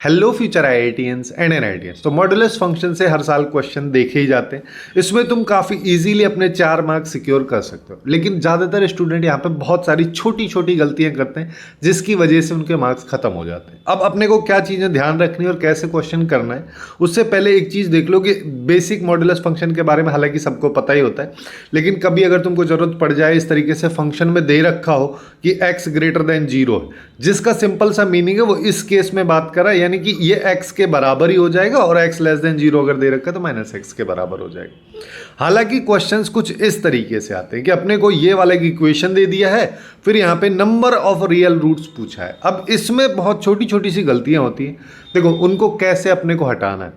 Hello future IITians and NITians. तो modulus function से हर साल क्वेश्चन देखे ही जाते हैं। इसमें तुम काफ़ी इजीली अपने 4 मार्क्स सिक्योर कर सकते हो, लेकिन ज़्यादातर स्टूडेंट यहाँ पे बहुत सारी छोटी छोटी गलतियाँ करते हैं जिसकी वजह से उनके मार्क्स खत्म हो जाते हैं। अब अपने को क्या चीज़ें ध्यान रखनी है और कैसे क्वेश्चन करना है, उससे पहले एक चीज़ देख लो कि बेसिक मॉडुलस फंक्शन के बारे में हालांकि सबको पता ही होता है, लेकिन कभी अगर तुमको जरूरत पड़ जाए इस तरीके से फंक्शन में दे रखा हो कि x ग्रेटर देन 0 है, जिसका सिंपल सा मीनिंग है वो इस केस में बात कर रहा है, यानी कि ये x के बराबर ही हो जाएगा और x लेस देन 0 अगर दे रखा है तो माइनस x के बराबर हो जाएगा। हालांकि क्वेश्चंस कुछ इस तरीके से आते हैं कि अपने को ये वाला इक्वेशन दे दिया है, फिर यहाँ पे नंबर ऑफ रियल रूट्स पूछा है। अब इसमें बहुत छोटी छोटी सी गलतियां होती हैं, देखो उनको कैसे अपने को हटाना है।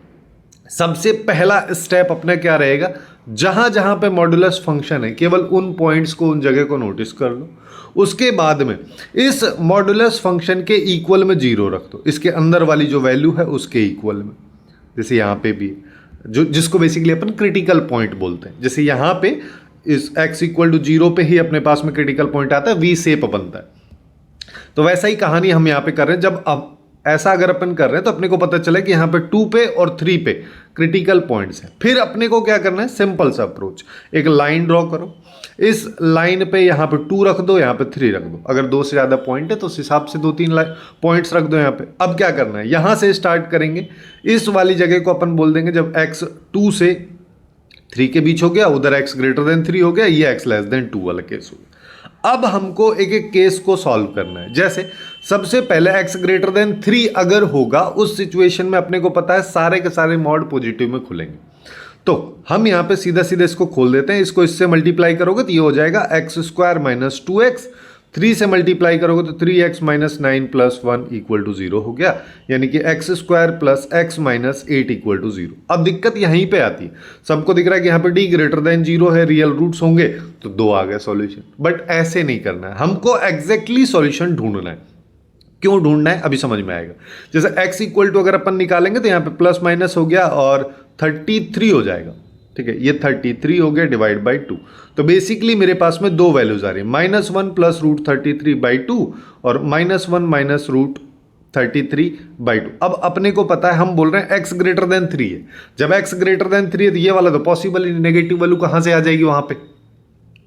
सबसे पहला स्टेप अपना क्या रहेगा, जहां जहां पे मॉडुलस फंक्शन है केवल उन पॉइंट्स को, उन जगह को नोटिस कर लो। उसके बाद में इस मॉडुलस फंक्शन के इक्वल में 0 रख दो, इसके अंदर वाली जो वैल्यू है उसके इक्वल में। जैसे यहाँ पे भी जो जिसको बेसिकली अपन क्रिटिकल पॉइंट बोलते हैं, जैसे यहाँ पे इस x इक्वल टू 0 पे ही अपने पास में क्रिटिकल पॉइंट आता है, वी शेप बनता है। तो वैसा ही कहानी हम यहाँ पे कर रहे हैं। जब अब ऐसा अगर अपन कर रहे हैं तो अपने को पता चला कि यहाँ पे 2 पे और 3 पे क्रिटिकल पॉइंट्स हैं। फिर अपने को क्या करना है, सिंपल सा अप्रोच, एक लाइन ड्रॉ करो, इस लाइन पे यहाँ पे 2 रख दो, यहाँ पे 3 रख दो। अगर 2 से ज़्यादा पॉइंट है तो उस हिसाब से 2-3 पॉइंट्स रख दो यहाँ पे। अब क्या करना है, यहाँ से स्टार्ट करेंगे, इस वाली जगह को अपन बोल देंगे जब x 2 से 3 के बीच हो गया, उधर x ग्रेटर देन 3 हो गया, ये x लेस देन 2 वाला केस हो गया। अब हमको एक एक केस को सॉल्व करना है। जैसे सबसे पहले x ग्रेटर देन 3 अगर होगा, उस सिचुएशन में अपने को पता है सारे के सारे मॉड पॉजिटिव में खुलेंगे, तो हम यहाँ पे सीधा सीधा इसको खोल देते हैं। इसको इससे मल्टीप्लाई करोगे तो ये हो जाएगा एक्स स्क्वायर माइनस 2x, 3 से मल्टीप्लाई करोगे तो 3x minus 9 plus 1 equal to 0 हो गया, यानी कि x square plus x minus 8 equal to 0। अब दिक्कत यहीं पे आती है, सबको दिख रहा है कि यहाँ पे d ग्रेटर देन 0 है, रियल रूट्स होंगे तो 2 आ गया सॉल्यूशन। बट ऐसे नहीं करना है, हमको एग्जैक्टली सॉल्यूशन ढूंढना है। क्यों ढूंढना है अभी समझ में आएगा। जैसे x इक्वल टू अगर अपन निकालेंगे तो यहाँ पे प्लस माइनस हो गया और 33 हो जाएगा, ठीक है, ये 33 हो गया डिवाइड बाई 2। तो बेसिकली मेरे पास में 2 वैल्यूज आ रही है, -1 प्लस रूट 33 बाई 2 और -1 माइनस रूट 33 बाई 2। अब अपने को पता है, हम बोल रहे हैं x ग्रेटर देन 3 है। जब x ग्रेटर देन 3 है तो ये वाला तो पॉसिबल ही, नेगेटिव वैल्यू कहाँ से आ जाएगी वहां पे,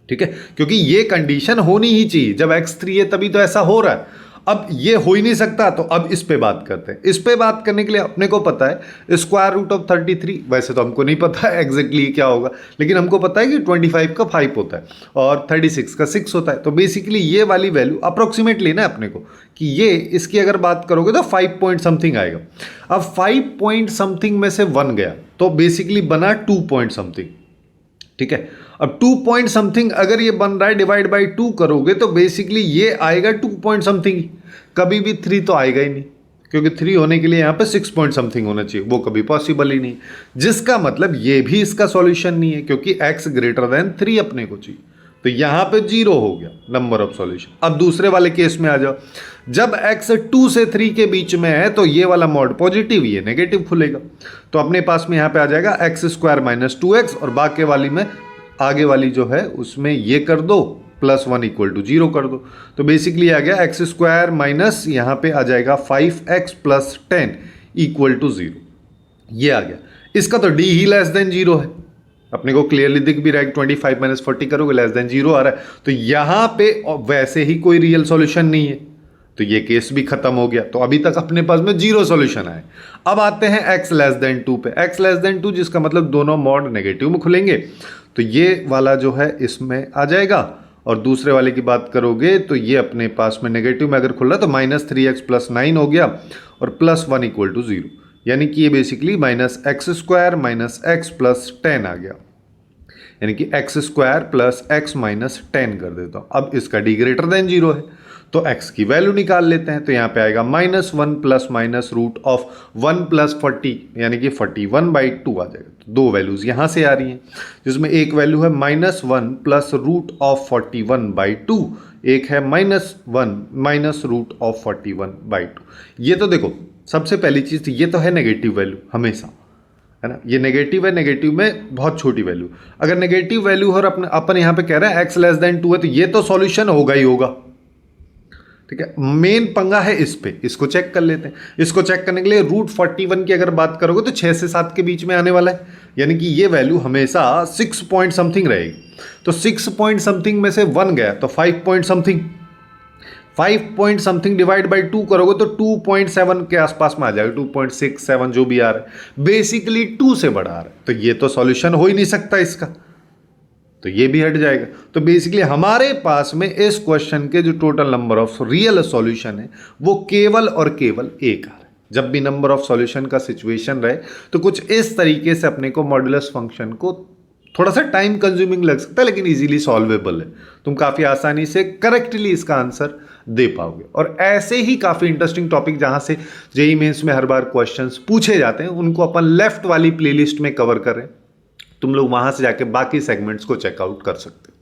ठीक है, क्योंकि ये कंडीशन होनी ही चाहिए। जब x 3 है तभी तो ऐसा हो रहा है, अब ये हो ही नहीं सकता। तो अब इस पे बात करते हैं। इस पे बात करने के लिए अपने को पता है स्क्वायर रूट ऑफ 33, वैसे तो हमको नहीं पता है एग्जैक्टली क्या होगा, लेकिन हमको पता है कि 25 का 5 होता है और 36 का 6 होता है। तो बेसिकली ये वाली वैल्यू अप्रोक्सीमेट लेना है अपने को कि ये इसकी अगर बात करोगे तो 5 पॉइंट समथिंग आएगा। अब 5 पॉइंट समथिंग में से 1 गया तो बेसिकली बना 2 पॉइंट समथिंग, ठीक है। अब 2 पॉइंट समथिंग अगर ये बन रहा है, डिवाइड बाई 2 करोगे तो बेसिकली ये आएगा 2 पॉइंट समथिंग। कभी भी 3 तो आएगा ही नहीं, क्योंकि 3 होने के लिए यहाँ पे 6 पॉइंट समथिंग होना चाहिए, वो कभी पॉसिबल ही नहीं। जिसका मतलब ये भी इसका सॉल्यूशन नहीं है, क्योंकि x ग्रेटर देन 3 अपने को चाहिए। तो यहाँ पे 0 हो गया नंबर ऑफ सॉल्यूशन। अब दूसरे वाले केस में आ जाओ, जब x 2 से 3 के बीच में है तो ये वाला मॉड पॉजिटिव, ये नेगेटिव खुलेगा। तो अपने पास में यहाँ पे आ जाएगा एक्स स्क्वायर माइनस 2x और बाकी वाली में आगे वाली जो है उसमें ये कर दो, +1 इक्वल टू 0 कर दो। तो बेसिकली आ गया एक्स स्क्वायर माइनस यहाँ पे आ जाएगा 5x प्लस 10 इक्वल टू 0, ये आ गया। इसका तो d ही लेस देन 0 है, अपने को क्लियरली दिख भी रहा है। 25 माइनस 40 करोगे लेस देन 0 आ रहा है, तो यहाँ पे वैसे ही कोई रियल सॉल्यूशन नहीं है, तो ये केस भी खत्म हो गया। तो अभी तक अपने पास में 0 सॉल्यूशन आए। अब आते हैं x लेस देन 2 पे। x लेस देन 2 जिसका मतलब दोनों मॉड नेगेटिव में खुलेंगे, तो ये वाला जो है इसमें आ जाएगा। और दूसरे वाले की बात करोगे तो ये अपने पास में नेगेटिव में अगर खुल रहा है तो -3x प्लस 9 हो गया और +1 इक्वल टू 0, यानी कि ये basically -x square minus x plus 10 आ गया, यानी कि x square plus x minus 10 कर देता हूँ। अब इसका d ग्रेटर देन 0 है तो x की वैल्यू निकाल लेते हैं। तो यहाँ पे आएगा -1 plus minus root of 1 plus 40, यानी कि 41 बाई 2 आ जाएगा। तो 2 वैल्यूज यहाँ से आ रही हैं, जिसमें एक वैल्यू है -1 प्लस रूट ऑफ 41 बाई 2, एक है -1 माइनस रूट ऑफ 41 बाई 2। ये तो देखो सबसे पहली चीज़, ये तो है नेगेटिव वैल्यू हमेशा, है ना, ये नेगेटिव है, नेगेटिव में बहुत छोटी वैल्यू। अगर नेगेटिव वैल्यू और अपन यहाँ पे कह रहे हैं x लेस देन 2 है, तो ये तो सॉल्यूशन होगा ही होगा, ठीक है, मेन पंगा है इस पे, इसको चेक कर लेते हैं। इसको चेक करने के लिए रूट 41 की अगर बात करोगे तो 6 से 7 के बीच में आने वाला है, यानी कि ये वैल्यू हमेशा 6 पॉइंट समथिंग रहेगी। तो 6 पॉइंट समथिंग में से 1 गया तो 5 point something, 5 point something divide by 2 करोगे तो 2.7 के आसपास में आ जाएगा, 2.67 जो भी आ रहा है, बेसिकली 2 से बड़ा आ रहा है। तो ये तो सॉल्यूशन हो ही नहीं सकता इसका, तो ये भी हट जाएगा। तो बेसिकली हमारे पास में इस क्वेश्चन के जो total number of real solution है वो केवल और केवल एक आ रहा है। जब भी नंबर ऑफ सॉल्यूशन का सिचुएशन रहे तो कुछ इस तरीके से अपने को मॉड्यूलस फंक्शन को थोड़ा सा टाइम कंज्यूमिंग लग सकता है, लेकिन इजीली सॉल्वेबल है। तुम काफी आसानी से करेक्टली इसका आंसर दे पाओगे। और ऐसे ही काफी इंटरेस्टिंग टॉपिक जहां से जेईई मेंस में हर बार क्वेश्चंस पूछे जाते हैं उनको अपन लेफ्ट वाली प्लेलिस्ट में कवर कर रहे हैं। तुम लोग वहां से जाके बाकी सेगमेंट्स को चेकआउट कर सकते हो।